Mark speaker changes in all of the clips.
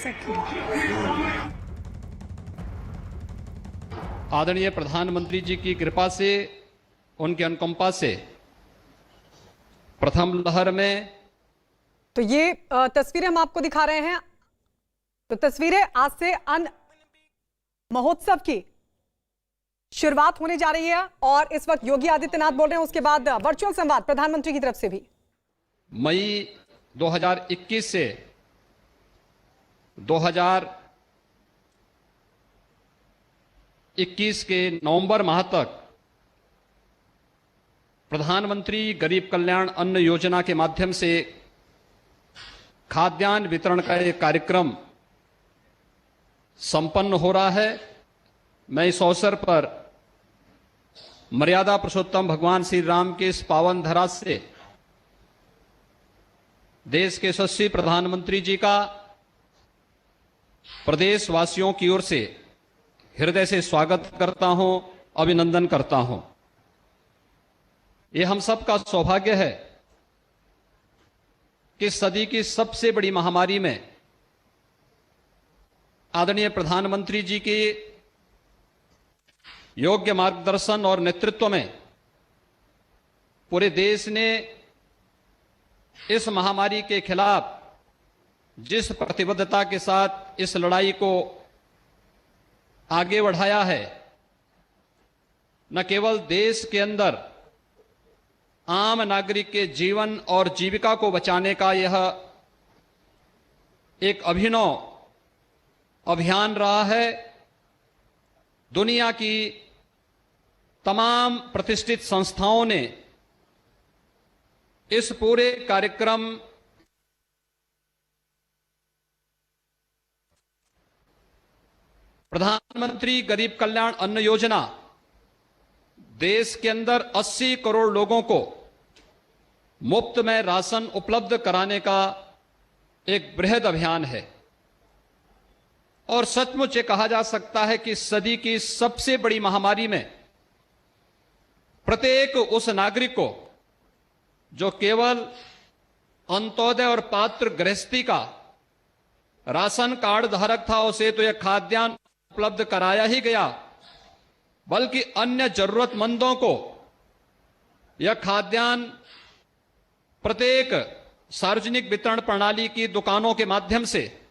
Speaker 1: सके।
Speaker 2: आदरणीय प्रधानमंत्री जी की कृपा से, उनके अनुकंपा से प्रथम लहर में
Speaker 1: तो ये तस्वीरें हम आपको दिखा रहे हैं। तो तस्वीरें आज से अन्न महोत्सव की शुरुआत होने जा रही है और इस वक्त योगी आदित्यनाथ बोल रहे हैं। उसके बाद वर्चुअल संवाद प्रधानमंत्री की तरफ से भी।
Speaker 2: मई 2021 से 2021 के नवंबर माह तक प्रधानमंत्री गरीब कल्याण अन्न योजना के माध्यम से खाद्यान्न वितरण का एक कार्यक्रम संपन्न हो रहा है। मैं इस अवसर पर मर्यादा पुरुषोत्तम भगवान श्री राम के इस पावन धरा से देश के यशस्वी प्रधानमंत्री जी का प्रदेशवासियों की ओर से हृदय से स्वागत करता हूं, अभिनंदन करता हूं। यह हम सबका सौभाग्य है कि सदी की सबसे बड़ी महामारी में आदरणीय प्रधानमंत्री जी के योग्य मार्गदर्शन और नेतृत्व में पूरे देश ने इस महामारी के खिलाफ जिस प्रतिबद्धता के साथ इस लड़ाई को आगे बढ़ाया है, न केवल देश के अंदर आम नागरिक के जीवन और जीविका को बचाने का यह एक अभिनव अभियान रहा है, दुनिया की तमाम प्रतिष्ठित संस्थाओं ने इस पूरे कार्यक्रम प्रधानमंत्री गरीब कल्याण अन्न योजना देश के अंदर 80 करोड़ लोगों को मुफ्त में राशन उपलब्ध कराने का एक बृहद अभियान है और सचमुच ये कहा जा सकता है कि सदी की सबसे बड़ी महामारी में प्रत्येक उस नागरिक को जो केवल अंत्योदय और पात्र गृहस्थी का राशन कार्ड धारक था, उसे तो यह खाद्यान्न उपलब्ध कराया ही गया, बल्कि अन्य जरूरतमंदों को यह खाद्यान्न प्रत्येक सार्वजनिक वितरण प्रणाली की दुकानों के माध्यम से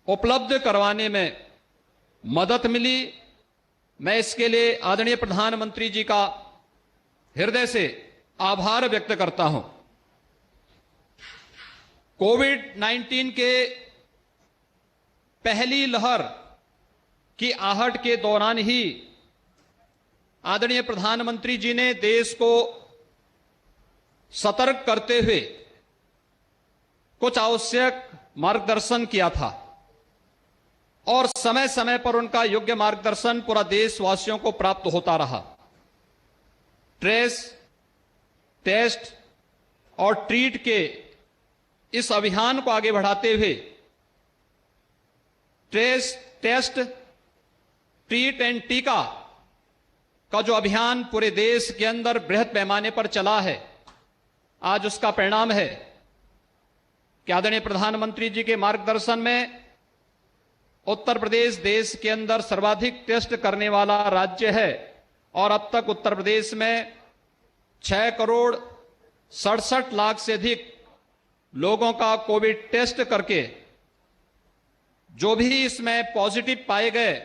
Speaker 2: उपलब्ध करवाने में मदद मिली। मैं इसके लिए आदरणीय प्रधानमंत्री जी का हृदय से आभार व्यक्त करता हूं। कोविड-19 के पहली लहर की आहट के दौरान ही आदरणीय प्रधानमंत्री जी ने देश को सतर्क करते हुए कुछ आवश्यक मार्गदर्शन किया था और समय समय पर उनका योग्य मार्गदर्शन पूरा देशवासियों को प्राप्त होता रहा। ट्रेस, टेस्ट और ट्रीट के इस अभियान को आगे बढ़ाते हुए ट्रेस, टेस्ट, ट्रीट एंड टीका का जो अभियान पूरे देश के अंदर बृहद पैमाने पर चला है, आज उसका परिणाम है कि आदरणीय प्रधानमंत्री जी के मार्गदर्शन में उत्तर प्रदेश देश के अंदर सर्वाधिक टेस्ट करने वाला राज्य है और अब तक उत्तर प्रदेश में 6 करोड़ 67 लाख से अधिक लोगों का कोविड टेस्ट करके जो भी इसमें पॉजिटिव पाए गए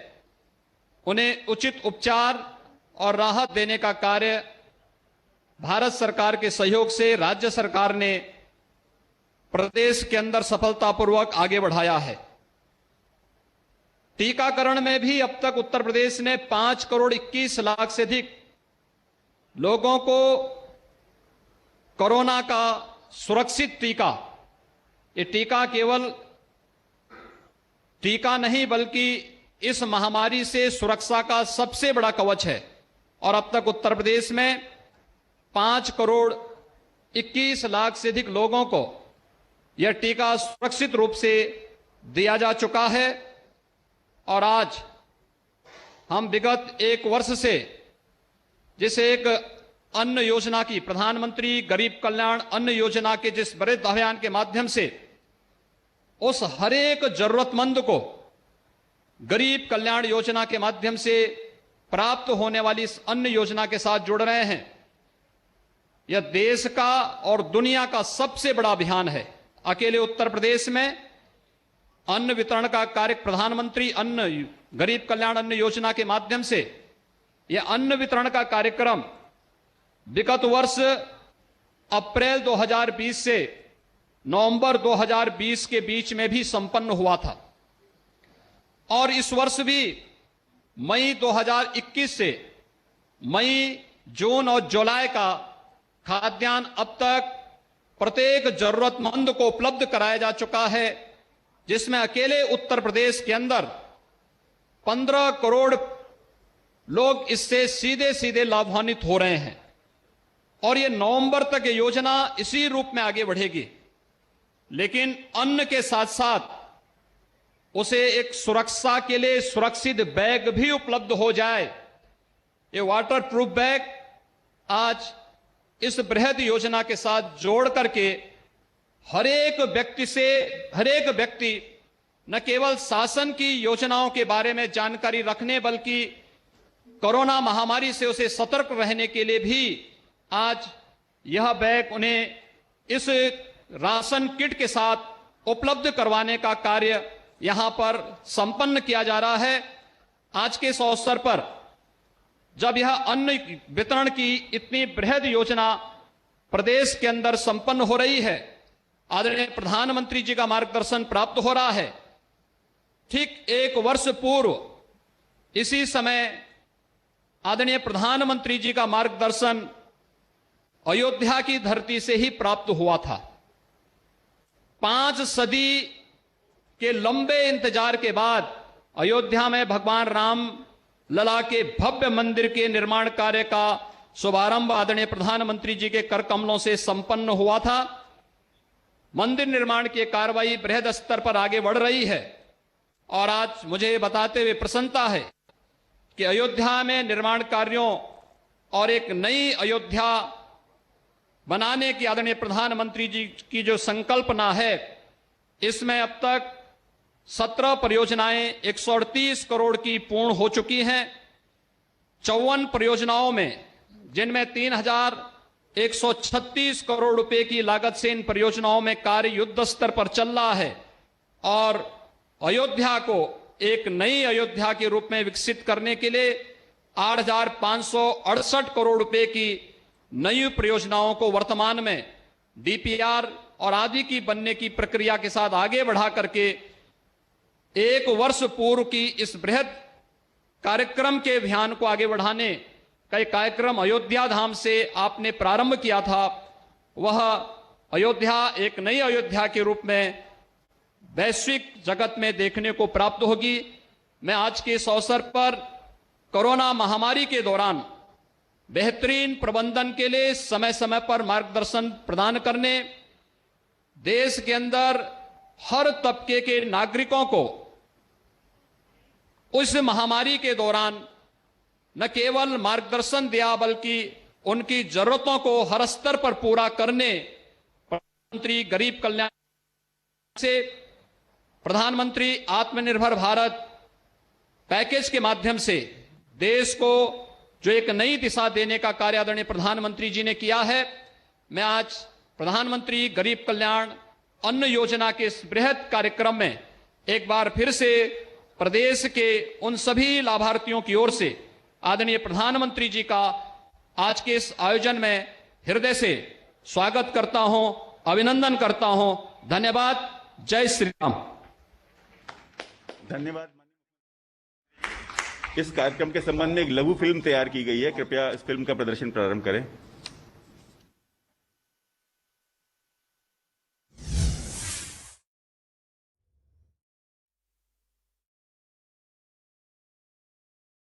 Speaker 2: उन्हें उचित उपचार और राहत देने का कार्य भारत सरकार के सहयोग से राज्य सरकार ने प्रदेश के अंदर सफलतापूर्वक आगे बढ़ाया है। टीकाकरण में भी अब तक उत्तर प्रदेश ने 5 करोड़ 21 लाख से अधिक लोगों को कोरोना का सुरक्षित टीका, ये टीका केवल टीका नहीं बल्कि इस महामारी से सुरक्षा का सबसे बड़ा कवच है और अब तक उत्तर प्रदेश में 5 करोड़ 21 लाख से अधिक लोगों को यह टीका सुरक्षित रूप से दिया जा चुका है। और आज हम विगत 1 वर्ष से जिस एक अन्न योजना की, प्रधानमंत्री गरीब कल्याण अन्न योजना के जिस बड़े अभियान के माध्यम से उस हरेक जरूरतमंद को गरीब कल्याण योजना के माध्यम से प्राप्त होने वाली इस अन्न योजना के साथ जुड़ रहे हैं। यह देश का और दुनिया का सबसे बड़ा अभियान है। अकेले उत्तर प्रदेश में अन्न वितरण का कार्य प्रधानमंत्री अन्न गरीब कल्याण अन्न योजना के माध्यम से यह अन्न वितरण का कार्यक्रम विगत वर्ष अप्रैल 2020 से नवंबर 2020 के बीच में भी संपन्न हुआ था और इस वर्ष भी मई 2021 से मई, जून और जुलाई का खाद्यान्न अब तक प्रत्येक जरूरतमंद को उपलब्ध कराया जा चुका है, जिसमें अकेले उत्तर प्रदेश के अंदर 15 करोड़ लोग इससे सीधे सीधे लाभान्वित हो रहे हैं और यह नवंबर तक ये योजना इसी रूप में आगे बढ़ेगी। लेकिन अन्न के साथ साथ उसे एक सुरक्षा के लिए सुरक्षित बैग भी उपलब्ध हो जाए। ये वाटर प्रूफ बैग आज इस बृहद योजना के साथ जोड़ करके हर एक व्यक्ति न केवल शासन की योजनाओं के बारे में जानकारी रखने बल्कि कोरोना महामारी से उसे सतर्क रहने के लिए भी आज यह बैग उन्हें इस राशन किट के साथ उपलब्ध करवाने का कार्य यहां पर संपन्न किया जा रहा है। आज के इस अवसर पर जब यह अन्न वितरण की इतनी बृहद योजना प्रदेश के अंदर संपन्न हो रही है, आदरणीय प्रधानमंत्री जी का मार्गदर्शन प्राप्त हो रहा है। ठीक एक वर्ष पूर्व इसी समय आदरणीय प्रधानमंत्री जी का मार्गदर्शन अयोध्या की धरती से ही प्राप्त हुआ था। 5 सदी के लंबे इंतजार के बाद अयोध्या में भगवान राम लला के भव्य मंदिर के निर्माण कार्य का शुभारंभ आदरणीय प्रधानमंत्री जी के कर कमलों से संपन्न हुआ था। मंदिर निर्माण की कार्रवाई बृहद स्तर पर आगे बढ़ रही है और आज मुझे बताते हुए प्रसन्नता है कि अयोध्या में निर्माण कार्यों और एक नई अयोध्या बनाने की आदरणीय प्रधानमंत्री जी की जो संकल्पना है, इसमें अब तक 17 परियोजनाएं 138 करोड़ की पूर्ण हो चुकी हैं। 54 परियोजनाओं में जिनमें 3136 करोड़ रुपए की लागत से इन परियोजनाओं में कार्य युद्ध स्तर पर चल रहा है और अयोध्या को एक नई अयोध्या के रूप में विकसित करने के लिए 8,568 करोड़ रुपए की नई परियोजनाओं को वर्तमान में डीपीआर और आदि की बनने की प्रक्रिया के साथ आगे बढ़ा करके एक वर्ष पूर्व की इस बृहद कार्यक्रम के अभियान को आगे बढ़ाने का एक कार्यक्रम अयोध्या धाम से आपने प्रारंभ किया था। वह अयोध्या एक नई अयोध्या के रूप में वैश्विक जगत में देखने को प्राप्त होगी। मैं आज के इस अवसर पर कोरोना महामारी के दौरान बेहतरीन प्रबंधन के लिए समय समय पर मार्गदर्शन प्रदान करने, देश के अंदर हर तबके के नागरिकों को उस महामारी के दौरान न केवल मार्गदर्शन दिया बल्कि उनकी जरूरतों को हर स्तर पर पूरा करने प्रधानमंत्री गरीब कल्याण से प्रधानमंत्री आत्मनिर्भर भारत पैकेज के माध्यम से देश को जो एक नई दिशा देने का कार्य आदरणीय प्रधानमंत्री जी ने किया है। मैं आज प्रधानमंत्री गरीब कल्याण अन्न योजना के इस बृहद कार्यक्रम में एक बार फिर से प्रदेश के उन सभी लाभार्थियों की ओर से आदरणीय प्रधानमंत्री जी का आज के इस आयोजन में हृदय से स्वागत करता हूं, अभिनंदन करता हूं। धन्यवाद। जय श्री राम।
Speaker 3: धन्यवाद। इस कार्यक्रम के संबंध में एक लघु फिल्म तैयार की गई है, कृपया इस फिल्म का प्रदर्शन प्रारंभ करें।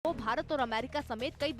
Speaker 4: भारत और अमेरिका समेत कई देश